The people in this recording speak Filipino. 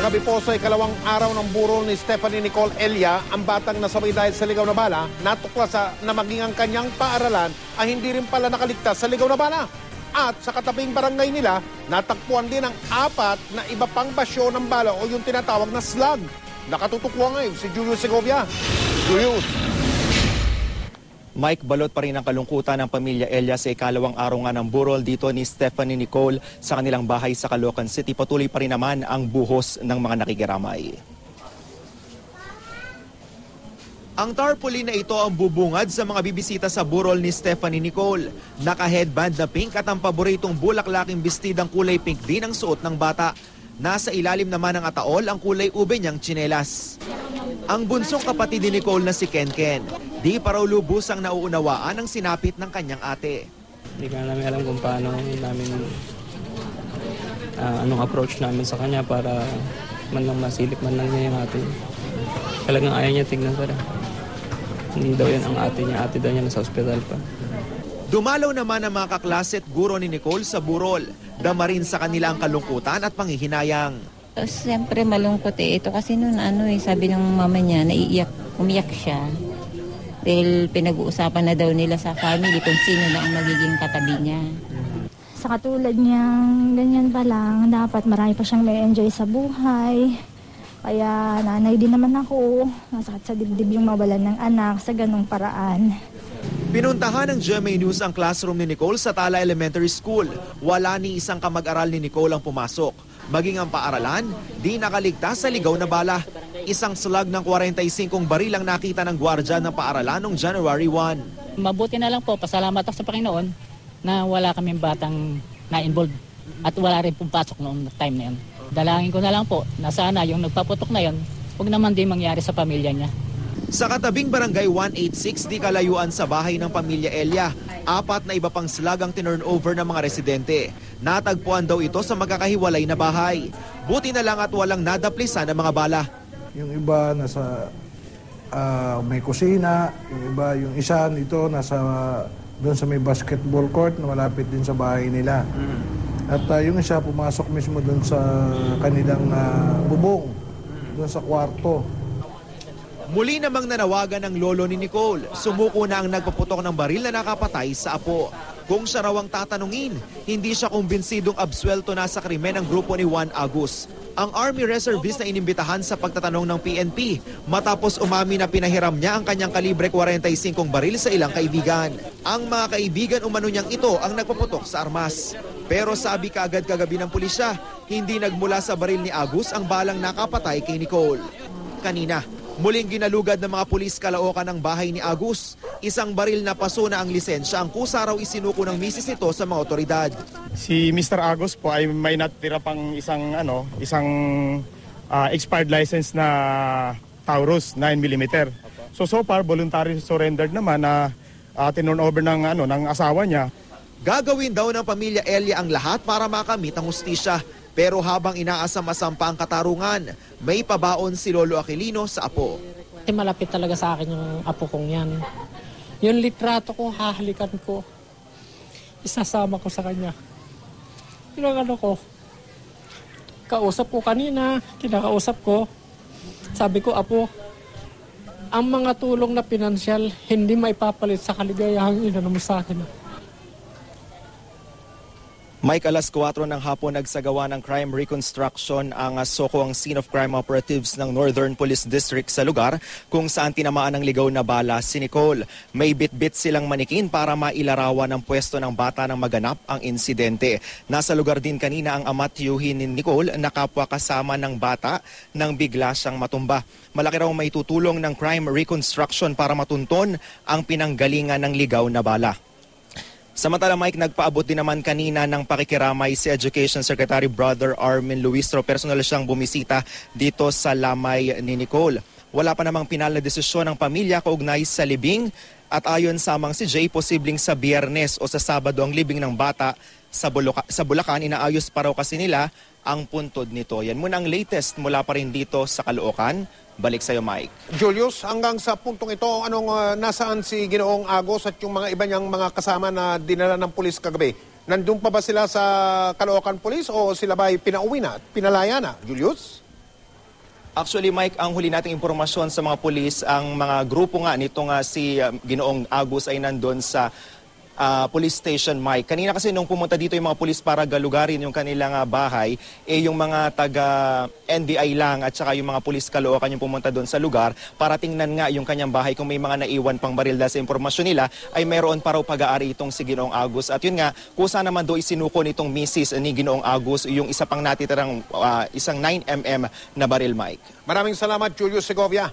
Kagabi po sa ikalawang araw ng burol ni Stephanie Nicole Elia, ang batang nasabay dahil sa ligaw na bala, natuklasa na maging ang kanyang paaralan ay hindi rin pala nakaligtas sa ligaw na bala. At sa katabing barangay nila, natagpuan din ang 4 na iba pang basyo ng bala o yung tinatawag na slug. Nakatutukwa ngayon si Julius Segovia. Julius. Mike, balot pa rin ang kalungkutan ng pamilya Elia sa ikalawang araw nga ng burol dito ni Stephanie Nicole sa kanilang bahay sa Caloocan City. Patuloy pa rin naman ang buhos ng mga nakikiramay. Ang tarpaulin na ito ang bubungad sa mga bibisita sa burol ni Stephanie Nicole. Naka-headband na pink at ang paboritong bulaklaking bestidang kulay pink din ang suot ng bata. Nasa ilalim naman ng ataol ang kulay ube niyang tsinelas. Ang bunsong kapatid ni Nicole na si Ken, di pa raw lubusang nauunawaan ang sinapit ng kanyang ate. Hindi ka namin alam kung paano namin anong approach namin sa kanya para man lang masilip man lang niya yung ate. Talagang ayaw niya tignan para. Hindi daw yan ang ate niya. Ate daw niya nasa ospital pa. Dumalaw naman ang mga kaklase at guro ni Nicole sa burol. Dama rin sa kanila ang kalungkutan at panghihinayang. Siyempre malungkot ito kasi noon sabi ng mama niya, umiyak siya. Dahil pinag-uusapan na daw nila sa family kung sino na ang magiging katabi niya. Sa katulad niyang ganyan pa lang, dapat marami pa siyang may enjoy sa buhay. Kaya nanay din naman ako, masakit sa dibdib yung mawalan ng anak sa ganung paraan. Pinuntahan ng GMA News ang classroom ni Nicole sa Tala Elementary School. Wala ni isang kamag-aral ni Nicole ang pumasok. Maging ang paaralan, di nakaligtas sa ligaw na bala. Isang slug ng 45 baril ang nakita ng gwardya ng paaralan noong January 1. Mabuti na lang po, pasalamat ako sa Panginoon na wala kaming batang na-involved at wala rin pumasok noong time na yun. Dalangin ko na lang po na sana yung nagpaputok na yun, huwag naman din mangyari sa pamilya niya. Sa katabing barangay 186, di kalayuan sa bahay ng pamilya Elia, 4 na iba pang slag ang tinurnover ng mga residente. Natagpuan daw ito sa magkakahiwalay na bahay. Buti na lang at walang nadaplisan ng mga bala. Yung iba nasa may kusina, yung isa nito nasa doon sa may basketball court na malapit din sa bahay nila. At yung isa pumasok mismo doon sa kanilang bubong, doon sa kwarto. Muli namang nanawagan ng lolo ni Nicole. Sumuko na ang nagpaputok ng baril na nakapatay sa apo. Kung siya raw ang tatanungin, hindi siya kumbinsidong absuelto na sa krimen ng grupo ni Juan Agus. Ang Army Reservist na inimbitahan sa pagtatanong ng PNP matapos umami na pinahiram niya ang kanyang kalibre 45 baril sa ilang kaibigan. Ang mga kaibigan umano niyang ito ang nagpaputok sa armas. Pero sabi kaagad kagabi ng pulisya, hindi nagmula sa baril ni Agus ang balang nakapatay kay Nicole. Kanina, muling ginalugad ng mga pulis Caloocan ang bahay ni Agus. Isang baril na paso na ang lisensya ang kusa raw isinuko ng misis nito sa mga otoridad. Si Mr. Agus po ay may natira pang isang expired license na Taurus 9mm. So far voluntary surrendered naman na tinurn over ng asawa niya. Gagawin daw ng pamilya Elia ang lahat para makamit ang hustisya. Pero habang inaasam-asam pa ang katarungan, may pabaon si Lolo Aquilino sa apo. Malapit talaga sa akin yung apo kong yan. Yung litrato ko, hahalikan ko. Isasama ko sa kanya. Yun ang ko. Kausap ko kanina, kinakausap ko. Sabi ko, apo, ang mga tulong na pinansyal, hindi maipapalit sa kaligayahang inano mo sa akin. Mike, alas 4 ng hapon nagsagawa ng crime reconstruction ang Soko ang scene of crime operatives ng Northern Police District sa lugar kung saan tinamaan ng ligaw na bala si Nicole. May bit-bit silang manikin para mailarawan ng pwesto ng bata nang maganap ang insidente. Nasa lugar din kanina ang ama't tiyuhin ni Nicole na kapwa kasama ng bata nang bigla siyang matumba. Malaki raw may tutulong ng crime reconstruction para matunton ang pinanggalingan ng ligaw na bala. Samantala, Mike, nagpaabot din naman kanina ng pakikiramay si Education Secretary Brother Armin Luistro. Personal siyang bumisita dito sa lamay ni Nicole. Wala pa namang pinal na desisyon ng pamilya kaugnay sa libing at ayon sa amang si Jay, posibleng sa Biyernes o sa Sabado ang libing ng bata sa Bulacan. Inaayos pa raw kasi nila ang puntod nito. Yan muna ang latest mula pa rin dito sa Caloocan. Balik sa'yo, Mike. Julius, hanggang sa puntong ito, nasaan si Ginoong Agos at yung mga iba niyang mga kasama na dinala ng pulis kagabi? Nandun pa ba sila sa Caloocan Police o sila ba ay pinauwi na at pinalaya na? Julius? Actually, Mike, ang huli nating impormasyon sa mga pulis, ang mga grupo nga nitong si Ginoong Agus ay nandun sa police station, Mike. Kanina kasi nung pumunta dito yung mga pulis para galugarin yung kanilang bahay, yung mga taga NBI lang at saka yung mga pulis Caloocan yung pumunta doon sa lugar para tingnan nga yung kanyang bahay kung may mga naiwan pang baril dahil sa impormasyon nila ay mayroon pa raw pag-aari itong si Ginoong Agus. At yun nga, kusa naman do isinuko nitong misis ni Ginoong Agus yung isa pang natitirang isang 9mm na baril, Mike. Maraming salamat, Julius Segovia.